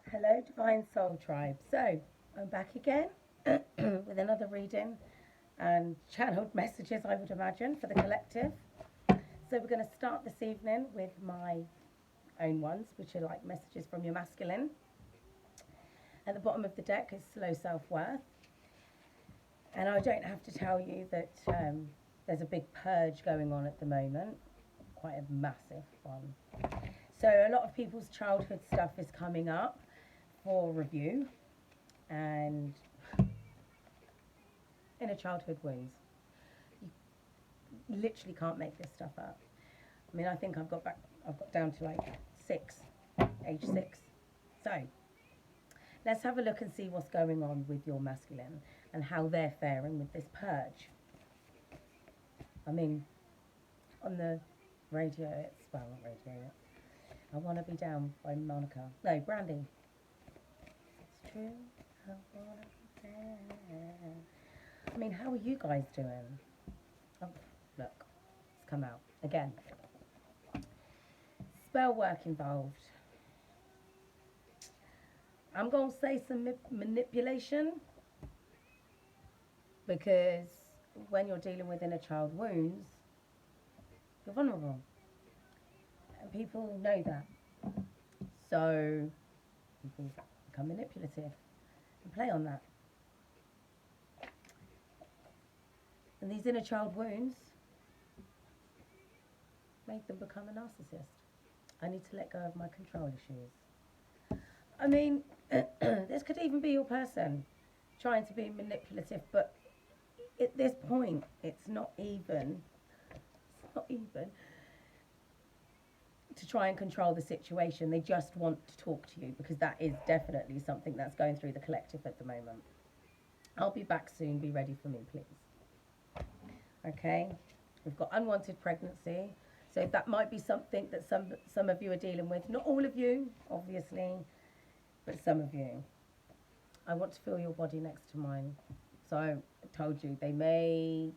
Hello, Divine Soul Tribe. So, I'm back again with another reading and channeled messages, I would imagine, for the collective. So, we're going to start this evening with my own ones, which are like messages from your masculine. At the bottom of the deck is slow self worth. And I don't have to tell you that there's a big purge going on at the moment, quite a massive one. So, a lot of people's childhood stuff is coming up for review, and inner childhood wounds. You literally can't make this stuff up. I mean, I think I've got down to like age 6. So let's have a look and see what's going on with your masculine and how they're faring with this purge. I mean, on the radio, not radio yet. I Want to Be Down by Monica. No, Brandy. It's true. I wanna be there. I mean, how are you guys doing? Oh, look, it's come out again. Spell work involved. I'm going to say some manipulation, because when you're dealing with inner child wounds, you're vulnerable. And people know that. So people become manipulative and play on that. And these inner child wounds make them become a narcissist. I need to let go of my control issues. I mean, this could even be your person trying to be manipulative, but at this point, it's not even to try and control the situation. They just want to talk to you, because that is definitely something that's going through the collective at the moment. I'll be back soon. Be ready for me, please. Okay, we've got unwanted pregnancy. So that might be something that some of you are dealing with. Not all of you, obviously, but some of you. I want to feel your body next to mine. So I told you, they may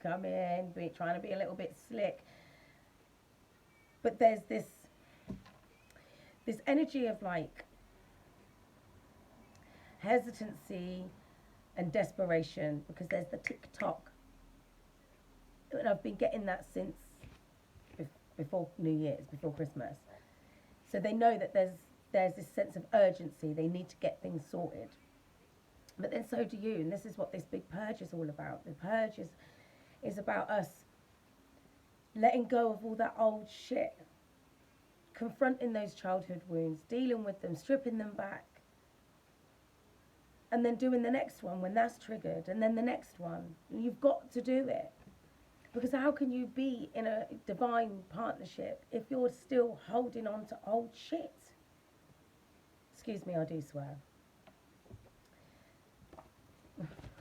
come in, trying to be a little bit slick. But there's this energy of like hesitancy and desperation, because there's the tick-tock. And I've been getting that since before New Year's, before Christmas. So they know that there's this sense of urgency. They need to get things sorted. But then so do you, and this is what this big purge is all about. The purge is about us letting go of all that old shit, confronting those childhood wounds, dealing with them, stripping them back, and then doing the next one when that's triggered, and then the next one. And you've got to do it. Because how can you be in a divine partnership if you're still holding on to old shit? Excuse me, I do swear.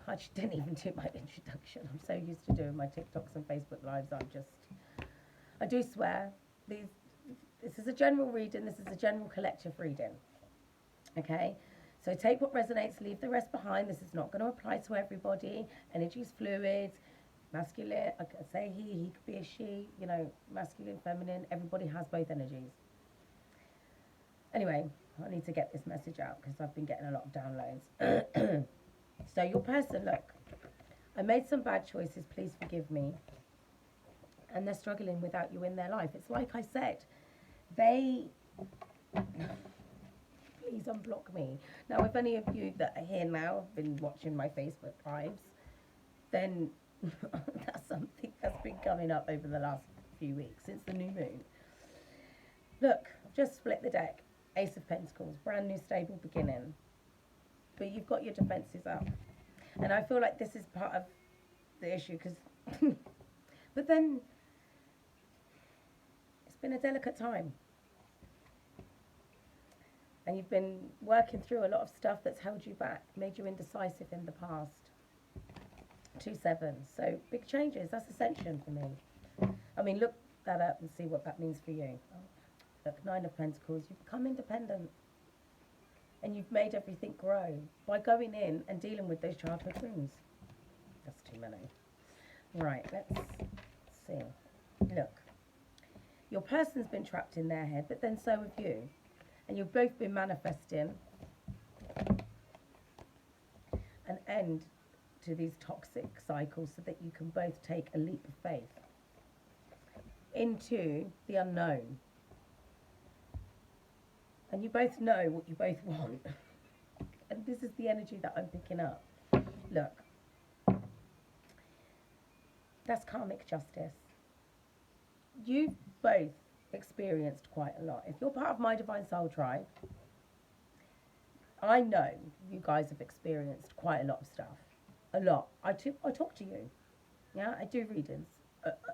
I just didn't even do my introduction. I'm so used to doing my TikToks and Facebook Lives. I do swear. This is a general reading. This is a general collective reading. Okay? So take what resonates, leave the rest behind. This is not going to apply to everybody. Energy's fluid. Masculine, I could say he could be a she, masculine, feminine. Everybody has both energies. Anyway, I need to get this message out because I've been getting a lot of downloads. So your person, look, I made some bad choices, please forgive me. And they're struggling without you in their life. It's like I said, please unblock me. Now, if any of you that are here now have been watching my Facebook Lives, then that's something that's been coming up over the last few weeks, since the new moon. Look, I've just split the deck. Ace of Pentacles, brand new stable beginning. But you've got your defences up. And I feel like this is part of the issue, because but then it's been a delicate time. And you've been working through a lot of stuff that's held you back, made you indecisive in the past. 2 7s. So big changes. That's ascension for me. I mean, look that up and see what that means for you. Look, 9 of Pentacles. You've become independent. And you've made everything grow by going in and dealing with those childhood wounds. That's too many. Right, let's see. Look, your person's been trapped in their head, but then so have you. And you've both been manifesting end to these toxic cycles so that you can both take a leap of faith into the unknown. And you both know what you both want. And this is the energy that I'm picking up. Look, that's karmic justice. You've both experienced quite a lot. If you're part of my Divine Soul Tribe, I know you guys have experienced quite a lot of stuff. A lot. I talk to you. Yeah, I do readings.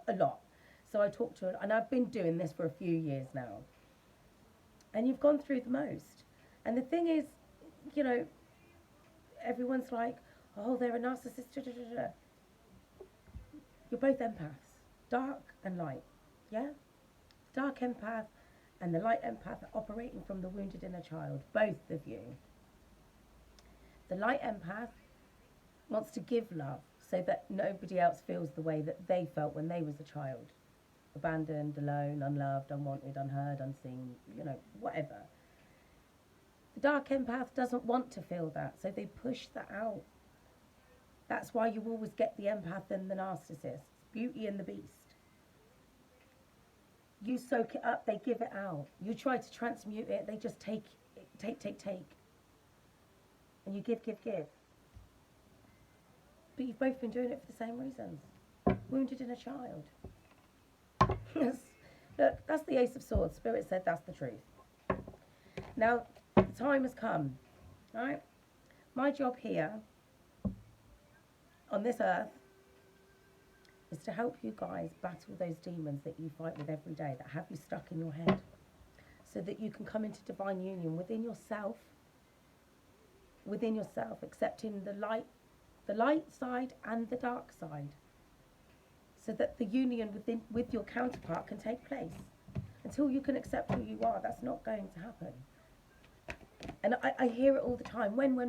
A lot. So I talk to, and I've been doing this for a few years now. And you've gone through the most. And the thing is, you know, everyone's like, oh, they're a narcissist. Da, da, da, da. You're both empaths, dark and light. Yeah? Dark empath and the light empath are operating from the wounded inner child, both of you. The light empath wants to give love so that nobody else feels the way that they felt when they was a child. Abandoned, alone, unloved, unwanted, unheard, unseen, you know, whatever. The dark empath doesn't want to feel that, so they push that out. That's why you always get the empath and the narcissist. Beauty and the Beast. You soak it up, they give it out. You try to transmute it, they just take. And you give. But you've both been doing it for the same reasons. Wounded in a child. Look, that's the Ace of Swords. Spirit said that's the truth. Now, the time has come, right? My job here on this earth is to help you guys battle those demons that you fight with every day, that have you stuck in your head, so that you can come into divine union within yourself, accepting the light side and the dark side, so that the union with your counterpart can take place. Until you can accept who you are, that's not going to happen. And I hear it all the time. When?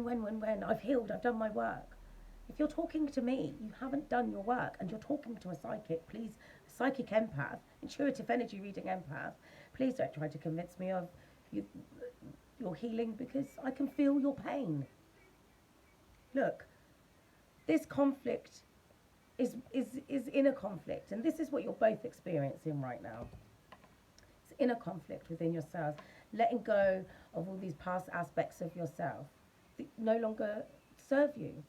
I've healed, I've done my work. If you're talking to me, you haven't done your work, and you're talking to a psychic, please, a psychic empath, intuitive energy reading empath, please don't try to convince me of your healing, because I can feel your pain. Look, this conflict is inner conflict, and this is what you're both experiencing right now. It's inner conflict within yourselves, letting go of all these past aspects of yourself that no longer serve you.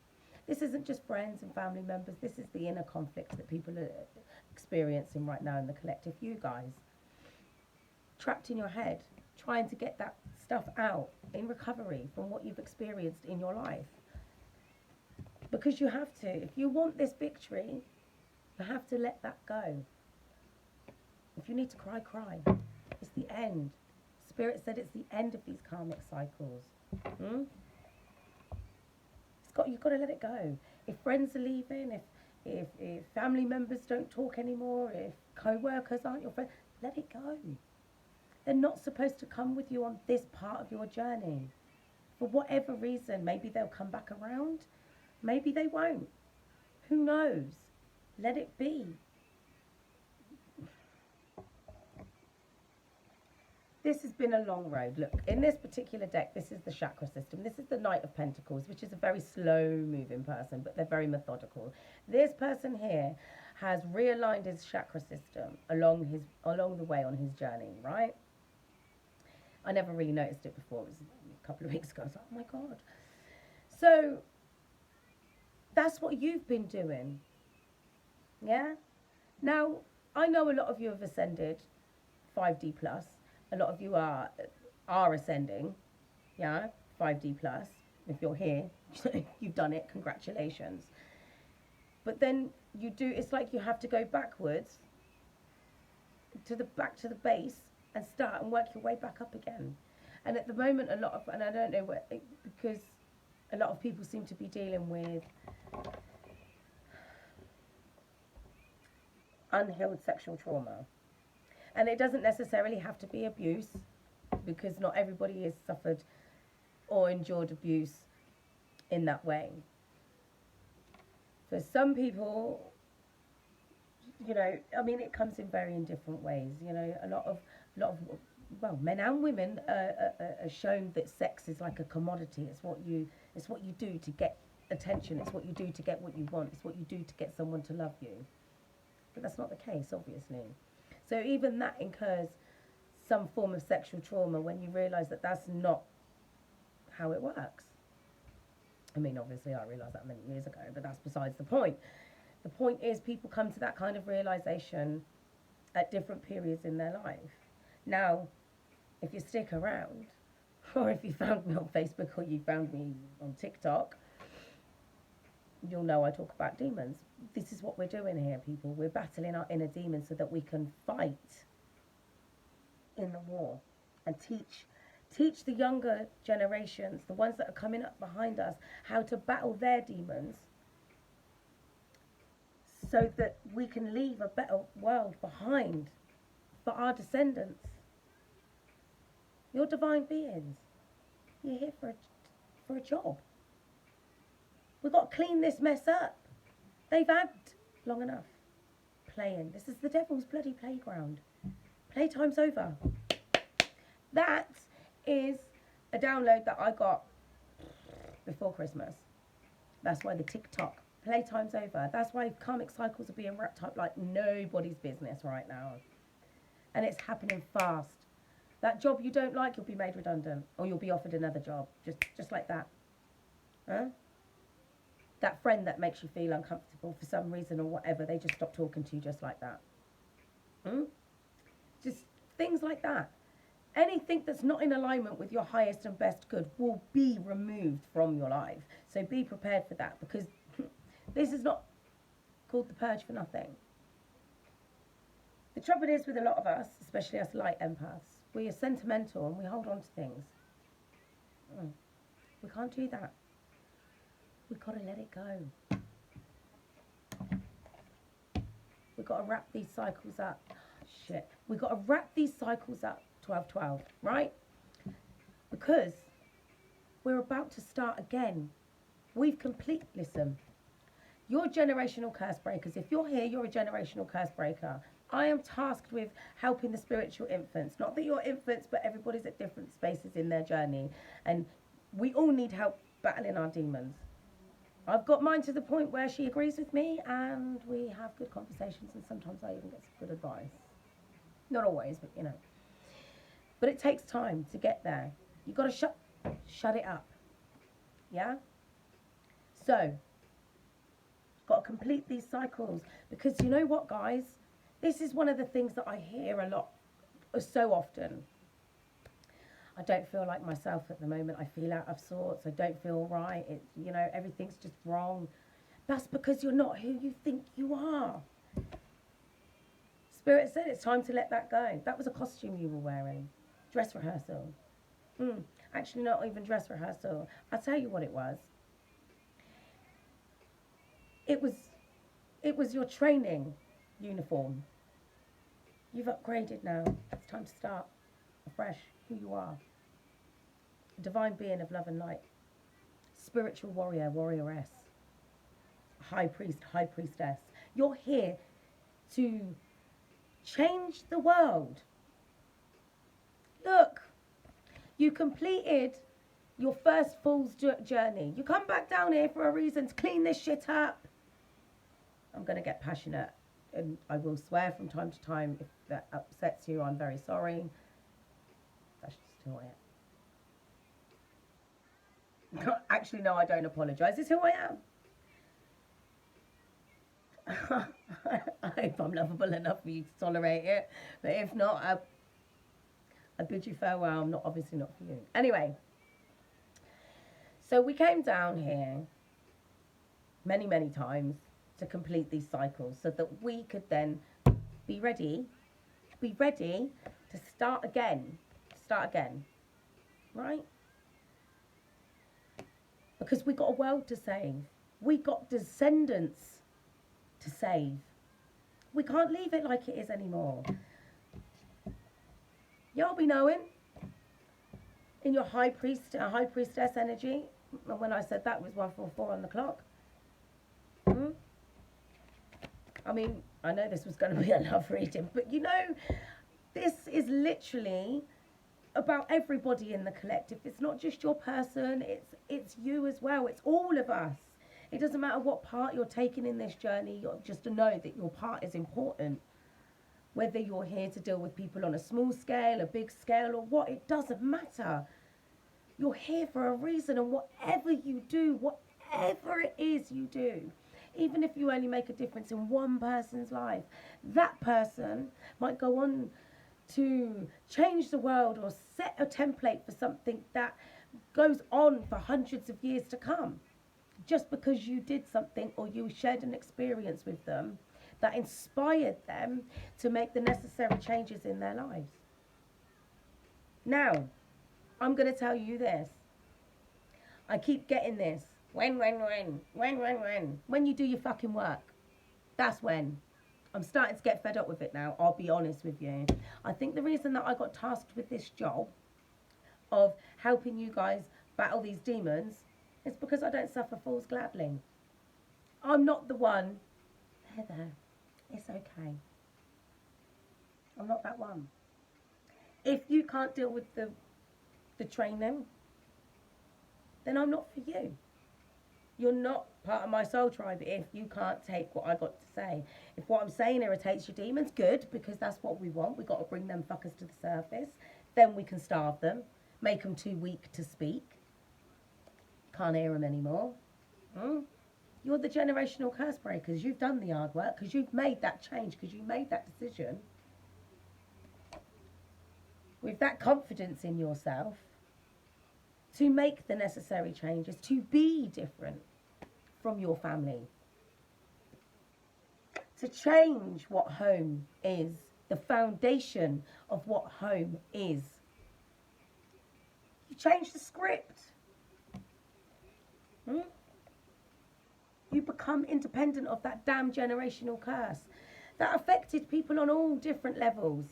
This isn't just friends and family members, this is the inner conflict that people are experiencing right now in the collective. You guys, trapped in your head, trying to get that stuff out in recovery from what you've experienced in your life. Because you have to. If you want this victory, you have to let that go. If you need to cry, cry. It's the end. Spirit said it's the end of these karmic cycles. You've got to let it go. If friends are leaving, if family members don't talk anymore, if co-workers aren't your friends, let it go. They're not supposed to come with you on this part of your journey. For whatever reason, maybe they'll come back around. Maybe they won't. Who knows? Let it be. This has been a long road. Look, in this particular deck, this is the chakra system. This is the Knight of Pentacles, which is a very slow-moving person, but they're very methodical. This person here has realigned his chakra system along the way on his journey, right? I never really noticed it before. It was a couple of weeks ago. I was like, oh my God. So that's what you've been doing. Yeah? Now, I know a lot of you have ascended 5D plus. A lot of you are ascending. Yeah? 5D plus. If you're here, you've done it. Congratulations. But then you do, it's like you have to go backwards back to the base and start and work your way back up again. And at the moment, and I don't know what, because a lot of people seem to be dealing with unhealed sexual trauma. And it doesn't necessarily have to be abuse, because not everybody has suffered or endured abuse in that way. For some people, you know, I mean, it comes in different ways. You know, a lot of well, men and women are shown that sex is like a commodity. It's what you do to get attention. It's what you do to get what you want. It's what you do to get someone to love you. But that's not the case, obviously. So even that incurs some form of sexual trauma when you realise that that's not how it works. I mean, obviously I realised that many years ago, but that's besides the point. The point is people come to that kind of realisation at different periods in their life. Now, if you stick around, or if you found me on Facebook or you found me on TikTok, you'll know I talk about demons. This is what we're doing here, people. We're battling our inner demons so that we can fight in the war and teach the younger generations, the ones that are coming up behind us, how to battle their demons so that we can leave a better world behind for our descendants. You're divine beings. You're here for a job. We've got to clean this mess up. They've had long enough playing. This is the devil's bloody playground. Playtime's over. That is a download that I got before Christmas. That's why the TikTok playtime's over. That's why karmic cycles are being wrapped up like nobody's business right now. And it's happening fast. That job you don't like, you'll be made redundant, or you'll be offered another job, just like that. Huh? That friend that makes you feel uncomfortable for some reason or whatever, they just stop talking to you just like that. Just things like that. Anything that's not in alignment with your highest and best good will be removed from your life. So be prepared for that, because this is not called the purge for nothing. The trouble is with a lot of us, especially us light empaths, we are sentimental and we hold on to things. We can't do that. We've got to let it go. We've got to wrap these cycles up. Shit. We've got to wrap these cycles up 12-12, right? Because we're about to start again. Listen, you're generational curse breakers. If you're here, you're a generational curse breaker. I am tasked with helping the spiritual infants. Not that you're infants, but everybody's at different spaces in their journey. And we all need help battling our demons. I've got mine to the point where she agrees with me and we have good conversations, and sometimes I even get some good advice. Not always, but you know. But it takes time to get there. You've got to shut it up. Yeah? So, got to complete these cycles. Because you know what, guys? This is one of the things that I hear a lot, so often. I don't feel like myself at the moment. I feel out of sorts. I don't feel right. Everything's just wrong. That's because you're not who you think you are. Spirit said it's time to let that go. That was a costume you were wearing. Dress rehearsal. Actually, not even dress rehearsal. I'll tell you what it was. It was your training uniform. You've upgraded now. It's time to start afresh who you are. A divine being of love and light. Spiritual warrior, warrioress. High priest, high priestess. You're here to change the world. Look, you completed your first fool's journey. You come back down here for a reason, to clean this shit up. I'm going to get passionate, and I will swear from time to time. If that upsets you, I'm very sorry. That's just who I am. Actually, no, I don't apologise. It's who I am. I hope I'm lovable enough for you to tolerate it. But if not, I bid you farewell. I'm obviously not for you. Anyway, so we came down here many, many times to complete these cycles so that we could then be ready to start again. Right? Because we got a world to save. We got descendants to save. We can't leave it like it is anymore. Y'all be knowing in your high priestess energy. And when I said that, it was 144 on the clock. I mean, I know this was going to be a love reading, but this is literally about everybody in the collective. It's not just your person, it's you as well. It's all of us. It doesn't matter what part you're taking in this journey, you're just to know that your part is important. Whether you're here to deal with people on a small scale, a big scale, or what, it doesn't matter. You're here for a reason, and whatever you do, whatever it is you do, even if you only make a difference in one person's life, that person might go on to change the world or set a template for something that goes on for hundreds of years to come. Just because you did something or you shared an experience with them that inspired them to make the necessary changes in their lives. Now, I'm going to tell you this. I keep getting this. When? When you do your fucking work. That's when. I'm starting to get fed up with it now, I'll be honest with you. I think the reason that I got tasked with this job of helping you guys battle these demons is because I don't suffer fools gladly. I'm not the one. There. It's okay. I'm not that one. If you can't deal with the training, then I'm not for you. You're not part of my soul tribe if you can't take what I got to say. If what I'm saying irritates your demons, good, because that's what we want. We've got to bring them fuckers to the surface. Then we can starve them, make them too weak to speak. Can't hear them anymore. You're the generational curse breakers. You've done the hard work because you've made that change, because you made that decision. With that confidence in yourself, to make the necessary changes, to be different from your family, to change what home is, the foundation of what home is. You change the script. You become independent of that damn generational curse that affected people on all different levels.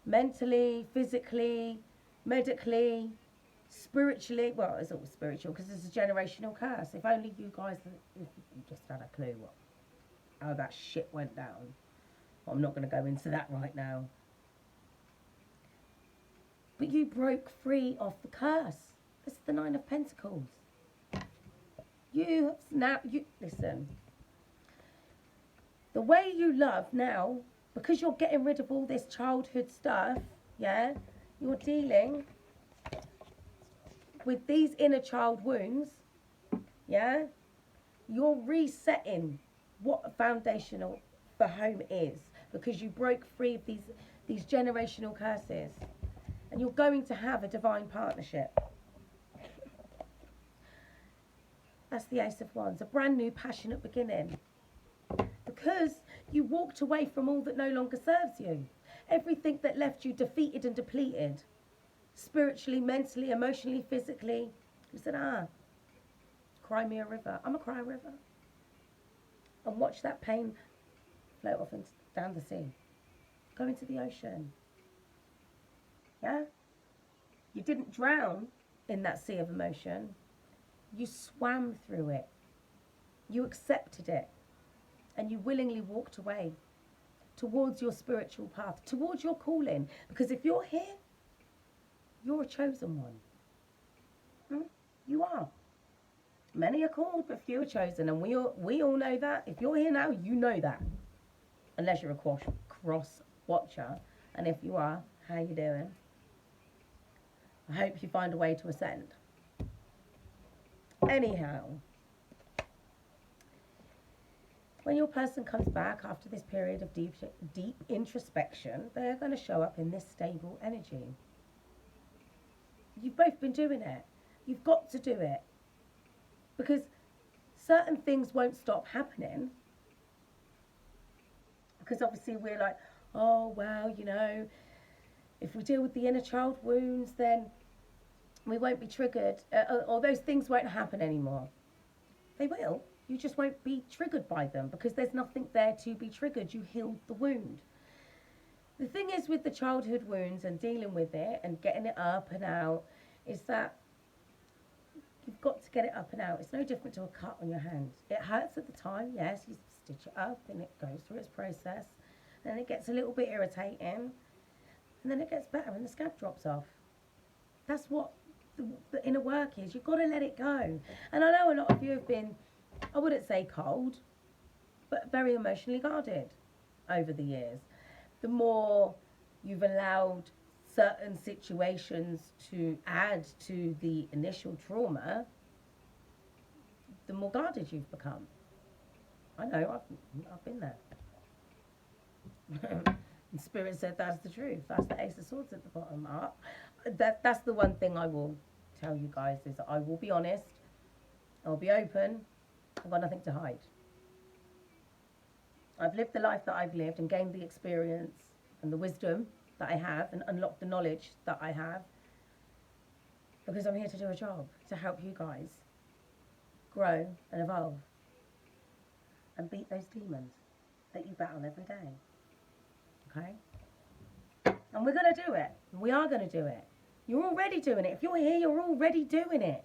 Mentally, physically, medically, spiritually. Well, it's all spiritual because it's a generational curse. If only you guys, if you just had a clue how that shit went down. Well, I'm not going to go into that right now. But you broke free of the curse. This is the 9 of Pentacles. You listen. The way you love now, because you're getting rid of all this childhood stuff, yeah, you're dealing with these inner child wounds, yeah, you're resetting what a foundational for home is, because you broke free of these generational curses, and you're going to have a divine partnership. That's the Ace of Wands, a brand new passionate beginning. Because you walked away from all that no longer serves you. Everything that left you defeated and depleted. Spiritually, mentally, emotionally, physically. You said, cry me a river. I'm a cry a river. And watch that pain float off and down the sea. Go into the ocean. Yeah? You didn't drown in that sea of emotion. You swam through it. You accepted it. And you willingly walked away towards your spiritual path, towards your calling. Because if you're here, you're a chosen one. You are. Many are called, but few are chosen. And we all know that. If you're here now, you know that. Unless you're a cross watcher. And if you are, how you doing? I hope you find a way to ascend. Anyhow, when your person comes back after this period of deep introspection, they're going to show up in this stable energy. You've both been doing it. You've got to do it. Because certain things won't stop happening. Because obviously we're like, oh, well, you know, if we deal with the inner child wounds, then we won't be triggered, or those things won't happen anymore. They will. You just won't be triggered by them because there's nothing there to be triggered. You healed the wound. The thing is with the childhood wounds and dealing with it and getting it up and out is that you've got to get it up and out. It's no different to a cut on your hand. It hurts at the time, yes, you stitch it up and it goes through its process. Then it gets a little bit irritating and then it gets better and the scab drops off. That's what the inner work is. You've got to let it go. And I know a lot of you have been I wouldn't say cold, but very emotionally guarded over the years. The more you've allowed certain situations to add to the initial trauma, the more guarded you've become. I know, I've been there. And Spirit said that's the truth. That's the Ace of Swords at the bottom. That's the one thing I will tell you guys is I will be honest. I'll be open. I've got nothing to hide. I've lived the life that I've lived and gained the experience and the wisdom that I have and unlocked the knowledge that I have because I'm here to do a job, to help you guys grow and evolve and beat those demons that you battle every day. Okay? And we're going to do it. We are going to do it. You're already doing it. If you're here, you're already doing it.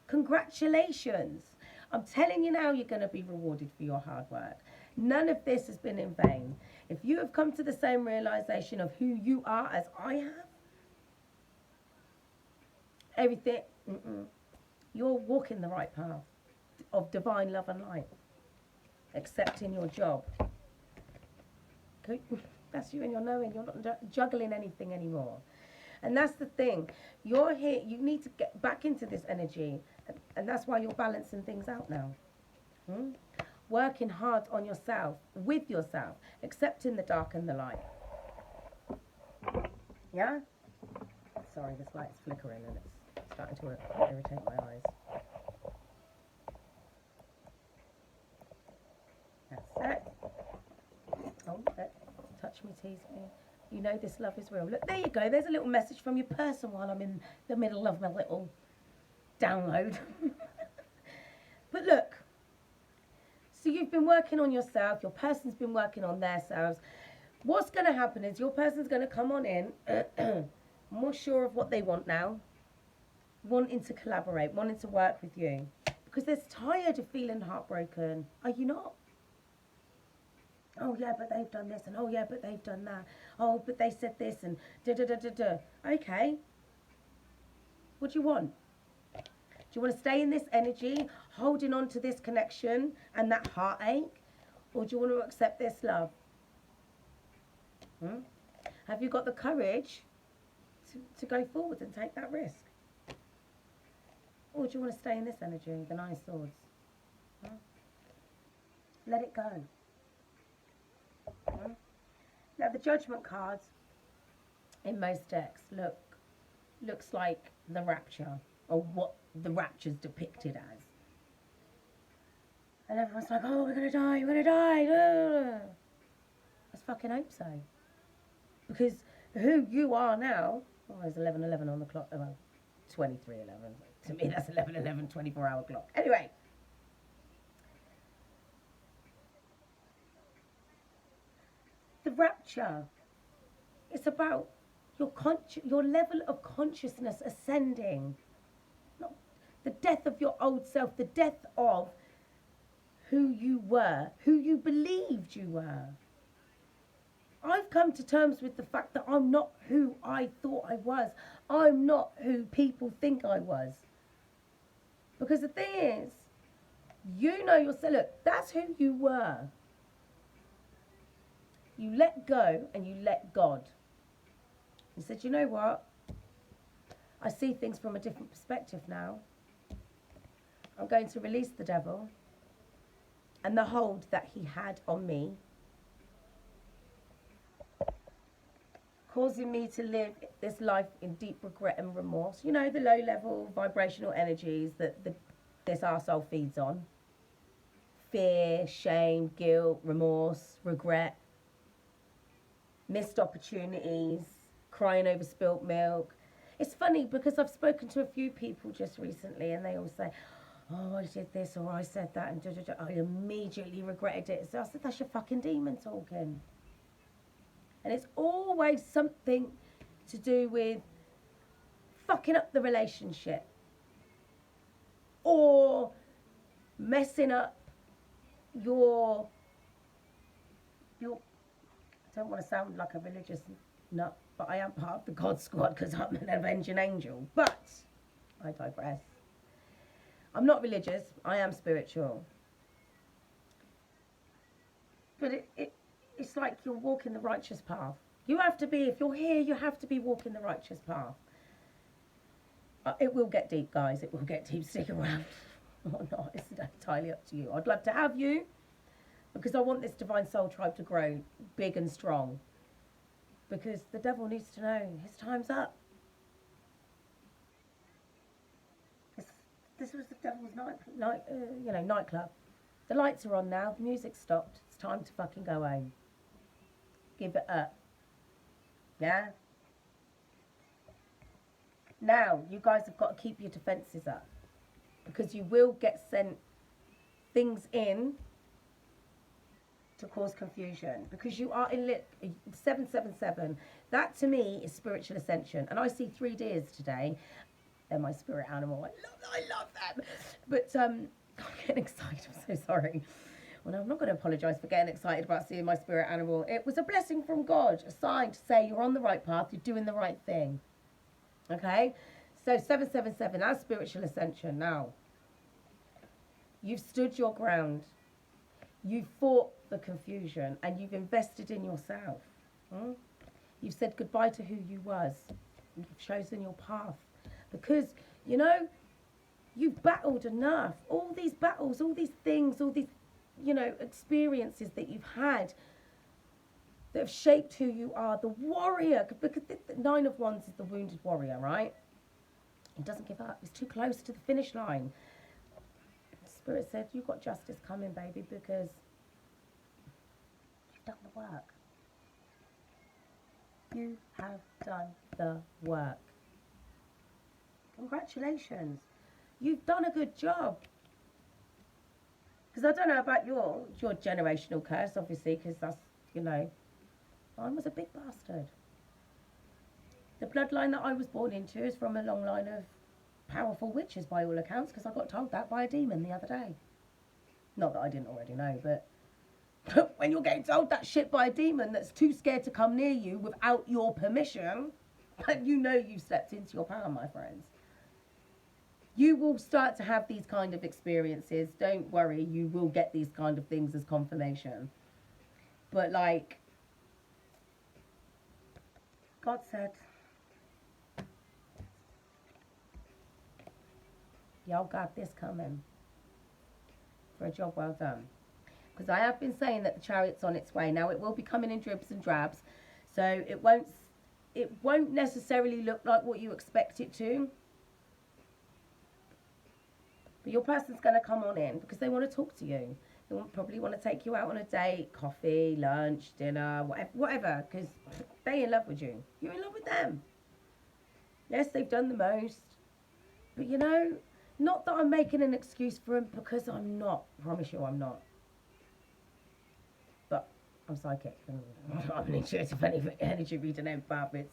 Congratulations. I'm telling you now, you're going to be rewarded for your hard work. None of this has been in vain. If you have come to the same realization of who you are as I have, everything, you're walking the right path of divine love and light. Accepting your job. That's you and you're knowing. You're not juggling anything anymore. And that's the thing. You're here. You need to get back into this energy. And that's why you're balancing things out now. Working hard on yourself, with yourself, accepting the dark and the light. Yeah? Sorry, this light's flickering and it's starting to irritate my eyes. That's it. Oh, touch me, tease me. You know this love is real. Look, there you go. There's a little message from your person while I'm in the middle of my little download. But look. So you've been working on yourself. Your person's been working on themselves. What's going to happen is your person's going to come on in more sure of what they want now. Wanting to collaborate. Wanting to work with you. Because they're tired of feeling heartbroken. Are you not? Oh, yeah, but they've done this. And oh, yeah, but they've done that. Oh, but they said this. And da-da-da-da-da. Okay. What do you want? Do you want to stay in this energy, holding on to this connection and that heartache? Or do you want to accept this love? Have you got the courage to go forward and take that risk? Or do you want to stay in this energy, the Nine of Swords? Let it go. Now the Judgment cards in most decks looks like the Rapture, or what the Rapture's depicted as. And everyone's like, oh, we're going to die, we're going to die. Let's fucking hope so. Because who you are now, there's 11:11 on the clock, well, 23:11. To me, that's 11:11, 24-hour clock. Anyway. The Rapture, it's about your level of consciousness ascending. Not the death of your old self, the death of who you were, who you believed you were. I've come to terms with the fact that I'm not who I thought I was. I'm not who people think I was. Because the thing is, you know yourself, look, that's who you were. You let go and you let God. You said, you know what? I see things from a different perspective now. I'm going to release the devil and the hold that he had on me, causing me to live this life in deep regret and remorse. You know, the low-level vibrational energies that this arsehole feeds on. Fear, shame, guilt, remorse, regret. Missed opportunities, crying over spilt milk. It's funny because I've spoken to a few people just recently and they all say, oh, I did this or I said that and I immediately regretted it. So I said, that's your fucking demon talking. And it's always something to do with fucking up the relationship or messing up your I don't want to sound like a religious nut, but I am part of the God Squad because I'm an avenging angel. But I digress. I'm not religious. I am spiritual. but it's like you're walking the righteous path. You have to be, if you're here, you have to be walking the righteous path. It will get deep, guys. It will get deep. Stick around or not. It's entirely up to you. I'd love to have you because I want this Divine Soul Tribe to grow big and strong. Because the devil needs to know his time's up. This was the devil's nightclub. The lights are on now. The music's stopped. It's time to fucking go home. Give it up. Yeah? Now, you guys have got to keep your defences up. Because you will get sent things in to cause confusion. Because you are in 777. That to me is spiritual ascension. And I see 3 deers today. They're my spirit animal. I love them. But I'm getting excited. I'm so sorry. Well, no, I'm not going to apologise for getting excited about seeing my spirit animal. It was a blessing from God, a sign to say you're on the right path, you're doing the right thing. Okay? So 777, that's spiritual ascension. Now, you've stood your ground. You've fought the confusion and you've invested in yourself. You've said goodbye to who you was. You've chosen your path. Because, you know, you've battled enough. All these battles, all these things, all these, you know, experiences that you've had that have shaped who you are. The warrior, because the 9 of Wands is the wounded warrior, right? He doesn't give up. He's too close to the finish line. Spirit said, you've got justice coming, baby, because you've done the work. You have done the work. Congratulations. You've done a good job. Because I don't know about your generational curse, obviously, because that's, you know, mine was a big bastard. The bloodline that I was born into is from a long line of powerful witches, by all accounts, because I got told that by a demon the other day. Not that I didn't already know, but when you're getting told that shit by a demon that's too scared to come near you without your permission, and you know you've stepped into your power, my friends. You will start to have these kind of experiences. Don't worry, you will get these kind of things as confirmation. But like, God said, y'all got this coming for a job well done. Because I have been saying that the chariot's on its way. Now it will be coming in dribs and drabs, so it won't necessarily look like what you expect it to. But your person's going to come on in because they want to talk to you. They probably want to take you out on a date, coffee, lunch, dinner, whatever, because they're in love with you. You're in love with them. Yes, they've done the most. But, you know, not that I'm making an excuse for them, because I'm not. I promise you I'm not. But I'm psychic. I'm an intuitive energy reading empath.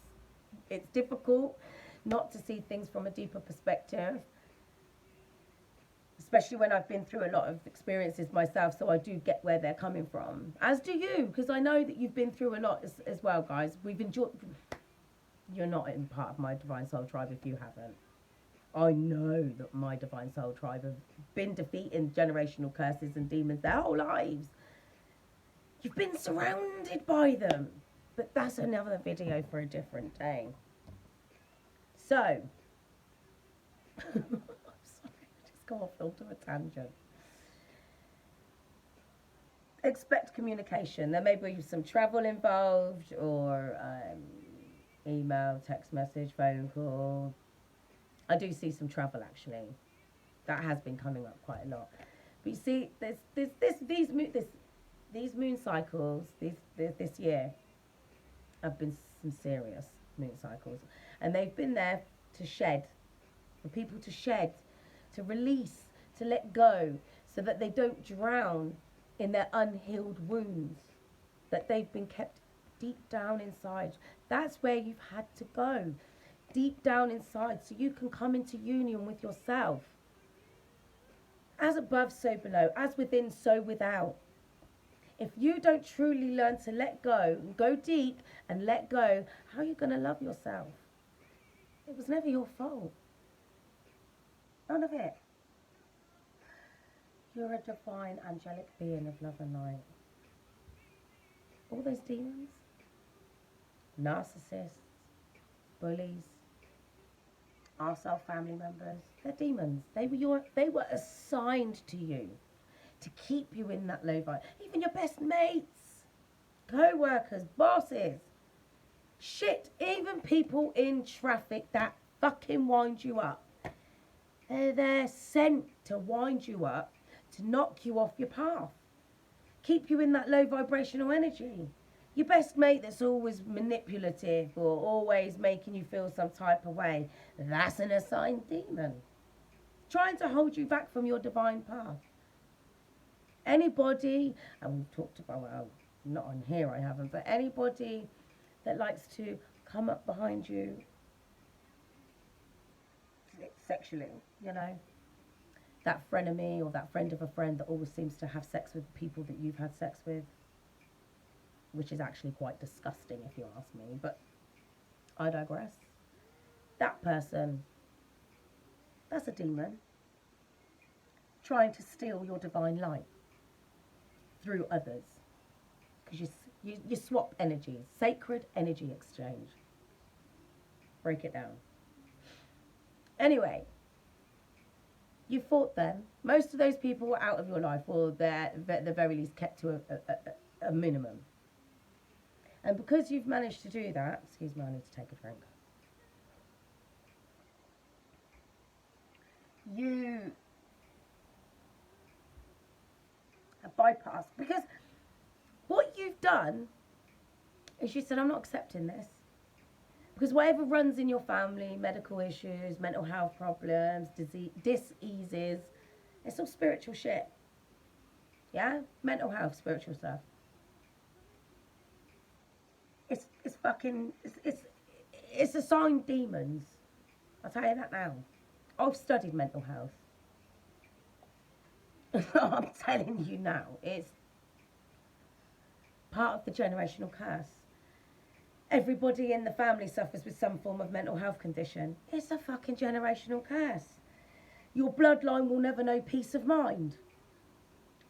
It's difficult not to see things from a deeper perspective. Especially when I've been through a lot of experiences myself, so I do get where they're coming from. As do you, because I know that you've been through a lot as well, guys. We've enjoyed... You're not in part of my Divine Soul Tribe if you haven't. I know that my Divine Soul Tribe have been defeating generational curses and demons their whole lives. You've been surrounded by them. But that's another video for a different day. So... go off onto a tangent. Expect communication. There may be some travel involved, or email, text message, phone call. I do see some travel actually. That has been coming up quite a lot. But you see, these moon cycles this year have been some serious moon cycles, and they've been there to shed, for people to shed, to release, to let go, so that they don't drown in their unhealed wounds that they've been kept deep down inside. That's where you've had to go, deep down inside, so you can come into union with yourself. As above, so below. As within, so without. If you don't truly learn to let go, and go deep and let go, how are you going to love yourself? It was never your fault. None of it. You're a divine angelic being of love and light. All those demons, narcissists, bullies, arsehole family members, they're demons. They were assigned to you to keep you in that low vibe. Even your best mates, co-workers, bosses, shit, even people in traffic that fucking wind you up. They're sent to wind you up, to knock you off your path, keep you in that low vibrational energy. Your best mate that's always manipulative or always making you feel some type of way, that's an assigned demon, trying to hold you back from your divine path. Anybody, and we've talked about, well, not on here I haven't, but anybody that likes to come up behind you sexually, you know, that frenemy or that friend of a friend that always seems to have sex with people that you've had sex with, which is actually quite disgusting if you ask me, but I digress. That person, that's a demon trying to steal your divine light through others, because you swap energies, sacred energy exchange. Break it down. Anyway, you fought them. Most of those people were out of your life, or they're at the very least kept to a minimum. And because you've managed to do that, excuse me, I need to take a drink. You have bypassed, because what you've done is you said, I'm not accepting this. Because whatever runs in your family, medical issues, mental health problems, diseases, it's all spiritual shit. Yeah? Mental health, spiritual stuff. It's fucking, it's assigned demons. I'll tell you that now. I've studied mental health. I'm telling you now, it's part of the generational curse. Everybody in the family suffers with some form of mental health condition. It's a fucking generational curse. Your bloodline will never know peace of mind.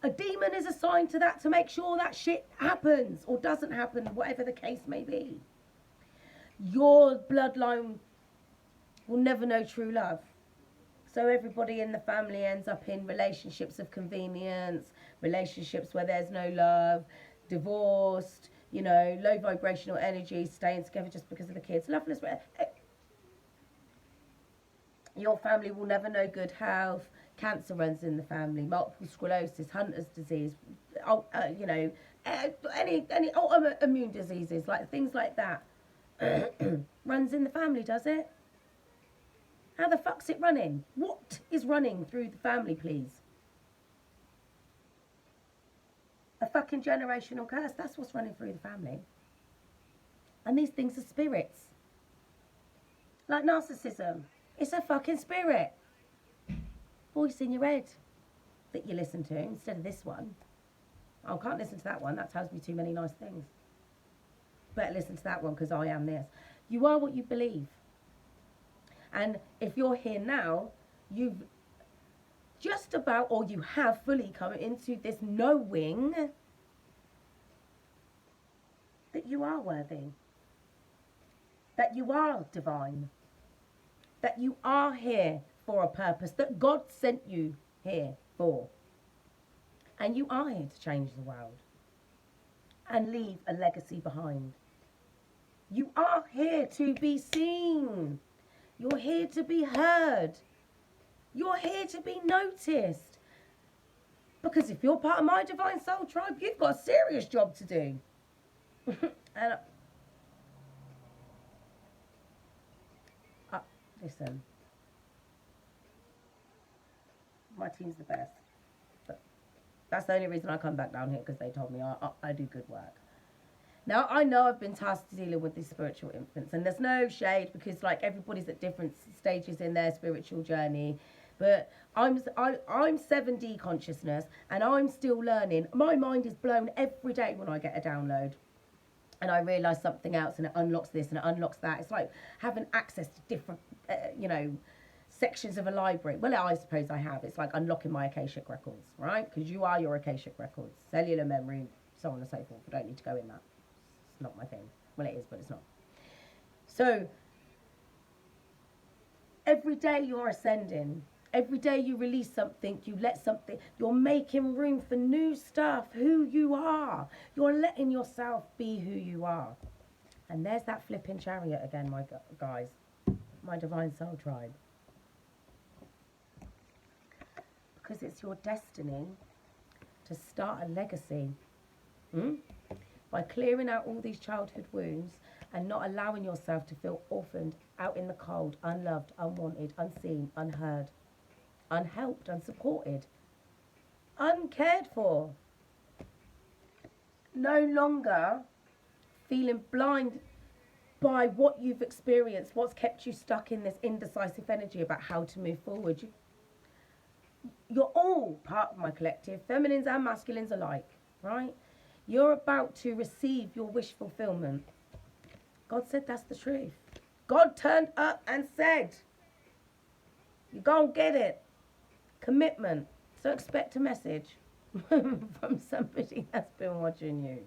A demon is assigned to that to make sure that shit happens or doesn't happen, whatever the case may be. Your bloodline will never know true love. So everybody in the family ends up in relationships of convenience, relationships where there's no love, divorced, you know, low vibrational energy, staying together just because of the kids. Loveless. Your family will never know good health. Cancer runs in the family. Multiple sclerosis, Hunter's disease, you know, any autoimmune diseases, like things like that, runs in the family, does it? How the fuck's it running? What is running through the family, please? A fucking generational curse. That's what's running through the family. And these things are spirits. Like narcissism. It's a fucking spirit. Voice in your head that you listen to instead of this one. Oh, I can't listen to that one. That tells me too many nice things. Better listen to that one because I am this. You are what you believe. And if you're here now, you've just about, or you have fully come into this knowing that you are worthy, that you are divine, that you are here for a purpose, that God sent you here for. And you are here to change the world and leave a legacy behind. You are here to be seen. You're here to be heard. You're here to be noticed. Because if you're part of my divine soul tribe, you've got a serious job to do. And listen, my team's the best. But that's the only reason I come back down here, because they told me I do good work. Now, I know I've been tasked dealing with these spiritual infants, and there's no shade, because like everybody's at different stages in their spiritual journey. But I'm 7D consciousness, and I'm still learning. My mind is blown every day when I get a download, and I realise something else, and it unlocks this and it unlocks that. It's like having access to different, you know, sections of a library. Well, I suppose I have. It's like unlocking my Akashic records, right? Because you are your Akashic records, cellular memory, so on and so forth. I don't need to go in that. not my thing. Well, it is, but it's not. So every day you're ascending. Every day you release something, you let something, you're making room for new stuff, who you are. You're letting yourself be who you are. And there's that flipping chariot again, my guys, my divine soul tribe. Because it's your destiny to start a legacy. By clearing out all these childhood wounds and not allowing yourself to feel orphaned, out in the cold, unloved, unwanted, unseen, unheard, unhelped, unsupported, uncared for. No longer feeling blind by what you've experienced, what's kept you stuck in this indecisive energy about how to move forward. You're all part of my collective, feminines and masculines alike, right? You're about to receive your wish fulfillment. God said that's the truth. God turned up and said, you're going to get it. Commitment. So expect a message from somebody that's been watching you,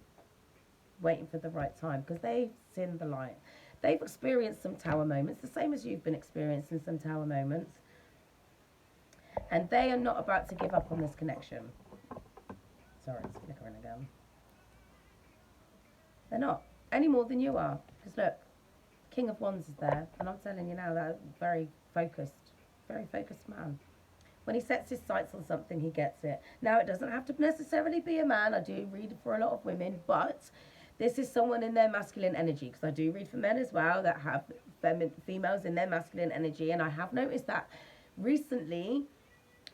waiting for the right time, because they've seen the light. They've experienced some tower moments, the same as you've been experiencing some tower moments. And they are not about to give up on this connection. Sorry, it's flickering again. They're not, any more than you are. Because look, King of Wands is there, and I'm telling you now, that very focused man. When he sets his sights on something, he gets it. Now, it doesn't have to necessarily be a man. I do read for a lot of women, but this is someone in their masculine energy, because I do read for men as well that have females in their masculine energy, and I have noticed that recently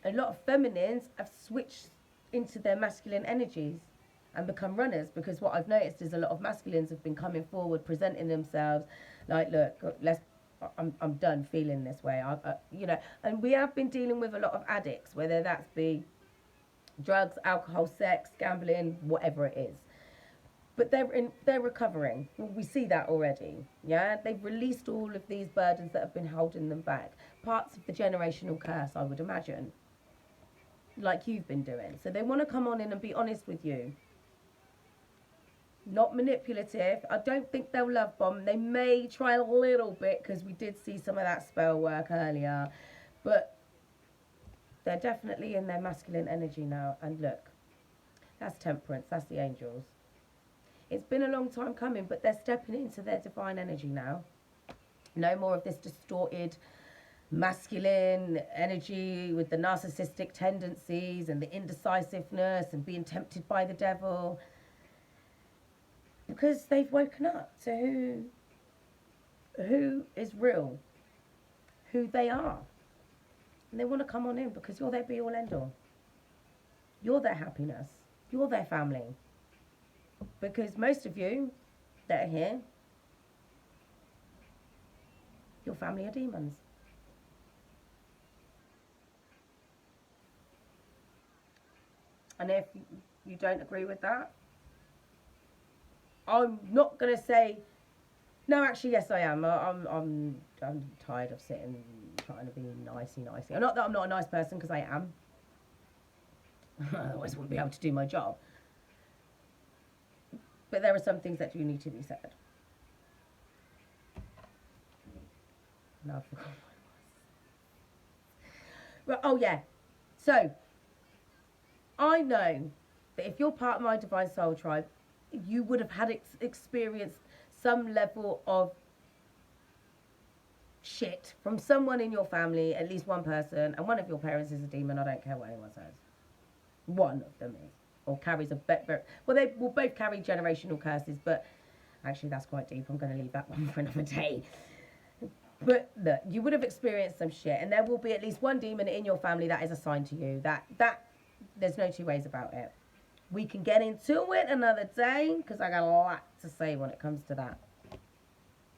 a lot of feminines have switched into their masculine energies and become runners, because what I've noticed is a lot of masculines have been coming forward, presenting themselves like, look, I'm done feeling this way. You know, and we have been dealing with a lot of addicts, whether that's be drugs, alcohol, sex, gambling, whatever it is. But they're recovering. We see that already. Yeah, they've released all of these burdens that have been holding them back. Parts of the generational curse, I would imagine, like you've been doing. So they want to come on in and be honest with you. Not manipulative. I don't think they'll love bomb. They may try a little bit, because we did see some of that spell work earlier. But they're definitely in their masculine energy now. And look, that's temperance. That's the angels. It's been a long time coming, but they're stepping into their divine energy now. No more of this distorted masculine energy with the narcissistic tendencies and the indecisiveness and being tempted by the devil. Because they've woken up to who is real, who they are. And they want to come on in, because you're their be-all, end-all. You're their happiness. You're their family. Because most of you that are here, your family are demons. And if you don't agree with that, I'm not going to say, no, actually, yes, I am. I'm tired of sitting trying to be nicey. Not that I'm not a nice person, because I am. Otherwise, I wouldn't be able to do my job. But there are some things that do need to be said. Now I forgot what it was. Well, oh, yeah. So, I know that if you're part of my Divine Soul Tribe, you would have had experienced some level of shit from someone in your family, at least one person, and one of your parents is a demon. I don't care what anyone says. One of them is, or carries a well, they will both carry generational curses, but actually that's quite deep. I'm going to leave that one for another day. But look, you would have experienced some shit, and there will be at least one demon in your family that is assigned to you. That there's no two ways about it. We can get into it another day, because I got a lot to say when it comes to that.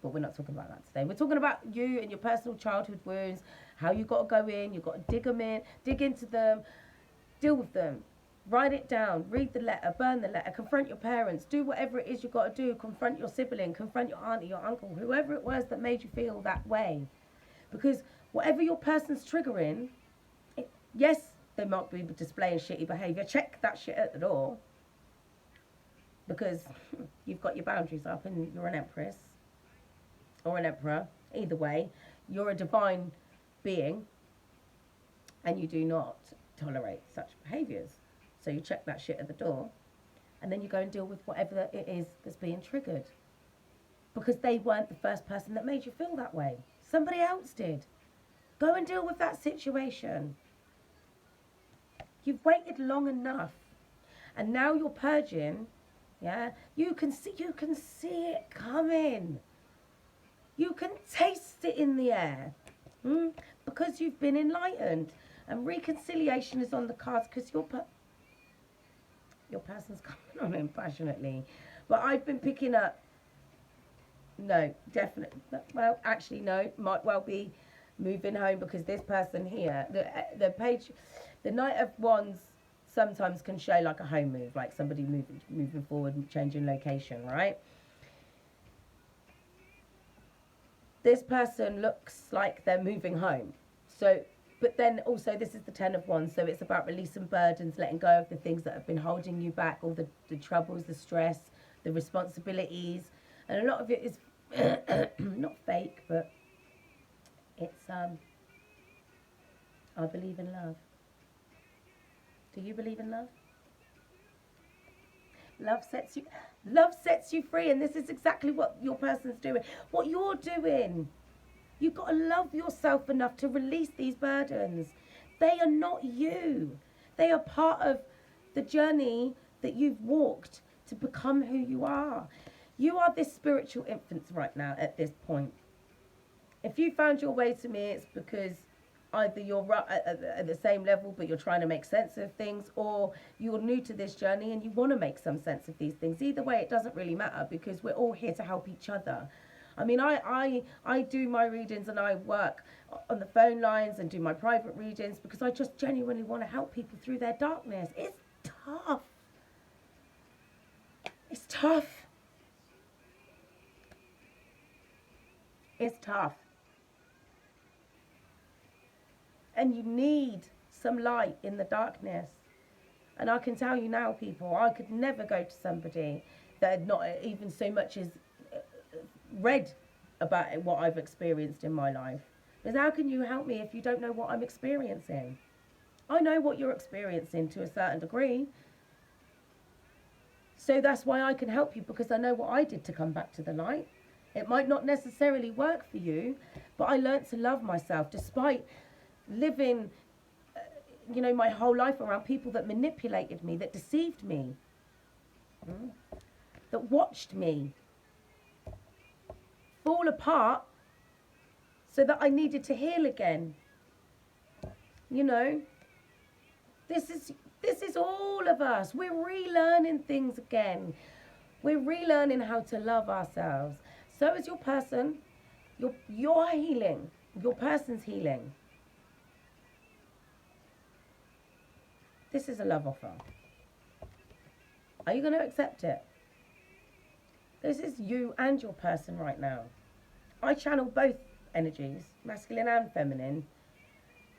But we're not talking about that today. We're talking about you and your personal childhood wounds, how you got to go in, you've got to dig into them, deal with them. Write it down, read the letter, burn the letter, confront your parents, do whatever it is you've got to do, confront your sibling, confront your auntie, your uncle, whoever it was that made you feel that way. Because whatever your person's triggering, yes, they might be displaying shitty behaviour. Check that shit at the door. because you've got your boundaries up and you're an empress or an emperor. Either way, you're a divine being and you do not tolerate such behaviours. So you check that shit at the door and then you go and deal with whatever it is that's being triggered. Because they weren't the first person that made you feel that way. Somebody else did. Go and deal with that situation. You've waited long enough. And now you're purging, yeah? You can see it coming. You can taste it in the air. Because you've been enlightened. And reconciliation is on the cards because your person's coming on in passionately. But I've been picking up, no, definitely, well, actually, no, might well be moving home because this person here, the page, the Knight of Wands sometimes can show like a home move, like somebody moving forward and changing location, right? This person looks like they're moving home. So, but then also this is the 10 of Wands, so it's about releasing burdens, letting go of the things that have been holding you back, all the troubles, the stress, the responsibilities, and a lot of it is not fake, but it's I believe in love. Do you believe in love? Love sets you free, and this is exactly what your person's doing. What you're doing. You've got to love yourself enough to release these burdens. They are not you. They are part of the journey that you've walked to become who you are. You are this spiritual infant right now at this point. If you found your way to me, it's because either you're at the same level but you're trying to make sense of things, or you're new to this journey and you want to make some sense of these things. Either way, it doesn't really matter because we're all here to help each other. I mean, I do my readings and I work on the phone lines and do my private readings because I just genuinely want to help people through their darkness. It's tough. It's tough. It's tough. And you need some light in the darkness. And I can tell you now, people, I could never go to somebody that had not even so much as read about what I've experienced in my life. Because how can you help me if you don't know what I'm experiencing? I know what you're experiencing to a certain degree. So that's why I can help you, because I know what I did to come back to the light. It might not necessarily work for you, but I learned to love myself despite living, my whole life around people that manipulated me, that deceived me, that watched me fall apart so that I needed to heal again. This is all of us. We're relearning things again. We're relearning how to love ourselves. So is your person. You're healing. Your person's healing. This is a love offer. Are you going to accept it? This is you and your person right now. I channel both energies, masculine and feminine.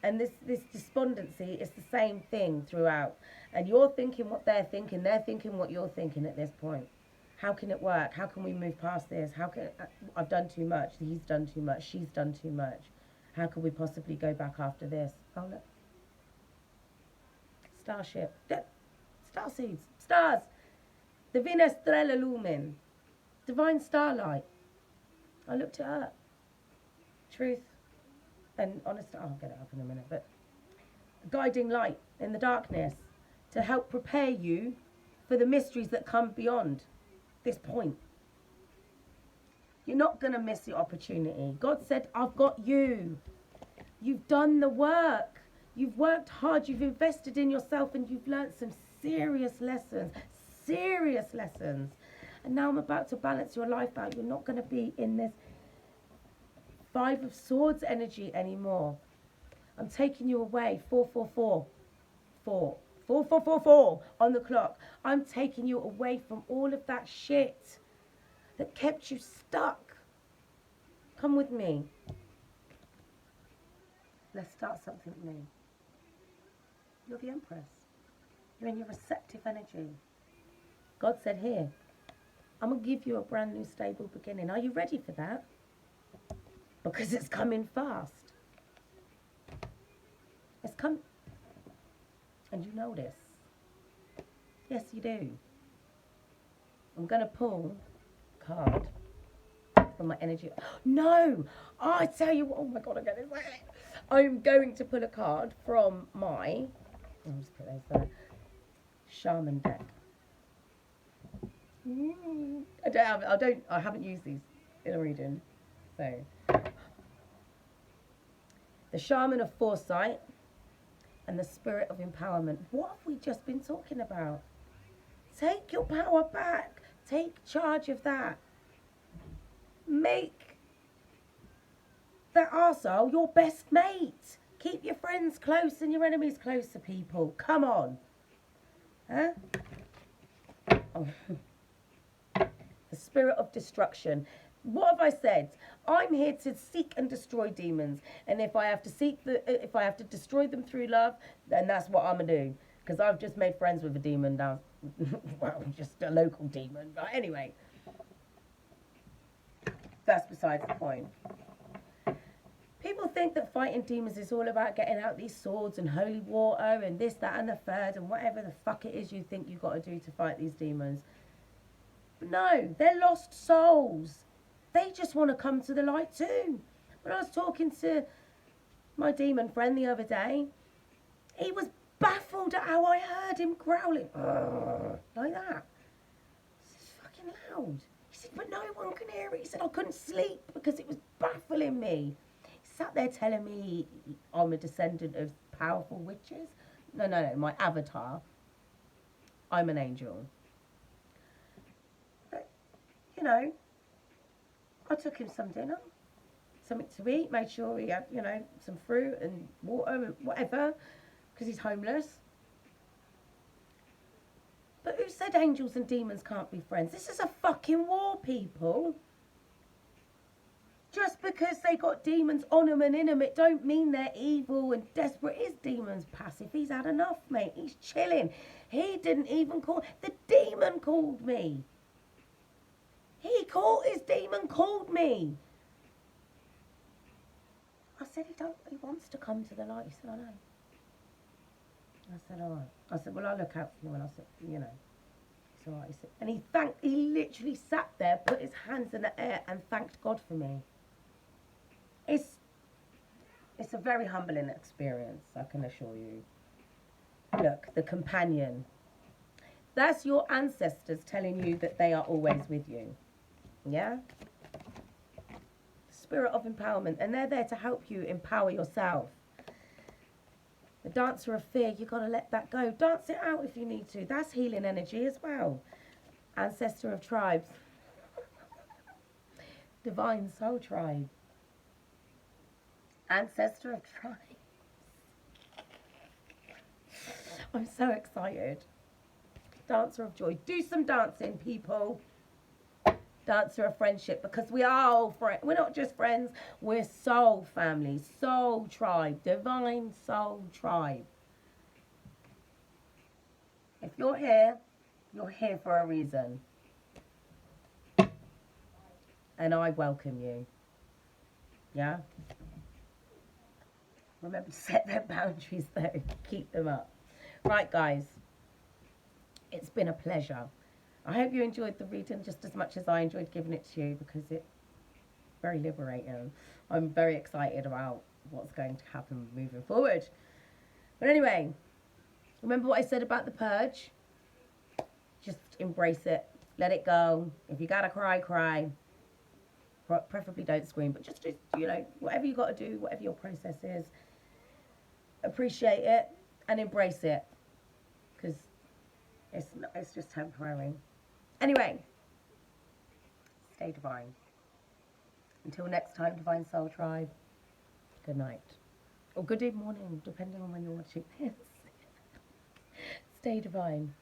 And this despondency is the same thing throughout. And you're thinking what they're thinking what you're thinking at this point. How can it work? How can we move past this? I've done too much. He's done too much. She's done too much. How can we possibly go back after this? Oh, look. Starship. Star seeds. Stars. Divina Strela Lumen. Divine starlight. I looked it up. Truth and honesty. I'll get it up in a minute. But guiding light in the darkness to help prepare you for the mysteries that come beyond this point. You're not going to miss your opportunity. God said, I've got you. You've done the work. You've worked hard. You've invested in yourself and you've learnt some serious lessons. Serious lessons. And now I'm about to balance your life out. You're not going to be in this 5 of Swords energy anymore. I'm taking you away. 444. 4. 4444 on the clock. I'm taking you away from all of that shit that kept you stuck. Come with me. Let's start something new. You're the Empress. You're in your receptive energy. God said here, I'm going to give you a brand new stable beginning. Are you ready for that? Because it's coming fast. It's come. And you know this. Yes, you do. I'm going to pull a card from my energy. No! Oh, I tell you what. Oh my God, I'm getting excited. I'm going to pull a card from my. I'll just put those there. Shaman deck. I haven't used these in a reading. So. The Shaman of Foresight and the Spirit of Empowerment. What have we just been talking about? Take your power back. Take charge of that. Make that arsehole your best mate. Keep your friends close and your enemies close to people. Come on. Huh? Oh. The Spirit of Destruction. What have I said? I'm here to seek and destroy demons, and if I have to destroy them through love, then that's what I'm gonna do. Because I've just made friends with a demon now. Well, just a local demon. But anyway, that's besides the point. People think that fighting demons is all about getting out these swords and holy water and this, that, and the third, and whatever the fuck it is you think you've got to do to fight these demons. But no, they're lost souls. They just want to come to the light too. When I was talking to my demon friend the other day, he was baffled at how I heard him growling. Like that. It's fucking loud. He said, but no one can hear it. He said, I couldn't sleep because it was baffling me. He sat there telling me I'm a descendant of powerful witches. No, my avatar. I'm an angel. But, you know, I took him some dinner, something to eat, made sure he had, some fruit and water and whatever, because he's homeless. But who said angels and demons can't be friends? This is a fucking war, people. Just because they got demons on them and in them, it don't mean they're evil and desperate. His demon's passive. He's had enough, mate. He's chilling. He didn't even call. The demon called me. His demon called me. I said, he wants to come to the light. He said, I know. I said, all right. I said, well, I'll look out for you. And I said, it's all right. He said, and he literally sat there, put his hands in the air and thanked God for me. It's a very humbling experience, I can assure you. Look, the companion. That's your ancestors telling you that they are always with you. Yeah? Spirit of empowerment, and they're there to help you empower yourself. The dancer of fear, you got to let that go. Dance it out if you need to. That's healing energy as well. Ancestor of tribes. Divine soul tribe. Ancestor of tribes. I'm so excited. Dancer of joy. Do some dancing, people. Dancer of friendship, because we are all friends. We're not just friends, we're soul family, soul tribe, divine soul tribe. If you're here for a reason. And I welcome you. Yeah? Remember to set their boundaries though. Keep them up. Right, guys. It's been a pleasure. I hope you enjoyed the reading just as much as I enjoyed giving it to you, because it's very liberating. I'm very excited about what's going to happen moving forward. But anyway, remember what I said about the purge? Just embrace it. Let it go. If you gotta cry, cry. Preferably don't scream, but just whatever you got to do, whatever your process is, appreciate it and embrace it, because it's just temporary. Anyway, stay divine. Until next time, Divine Soul Tribe, good night. Or good morning, depending on when you're watching this. Stay divine.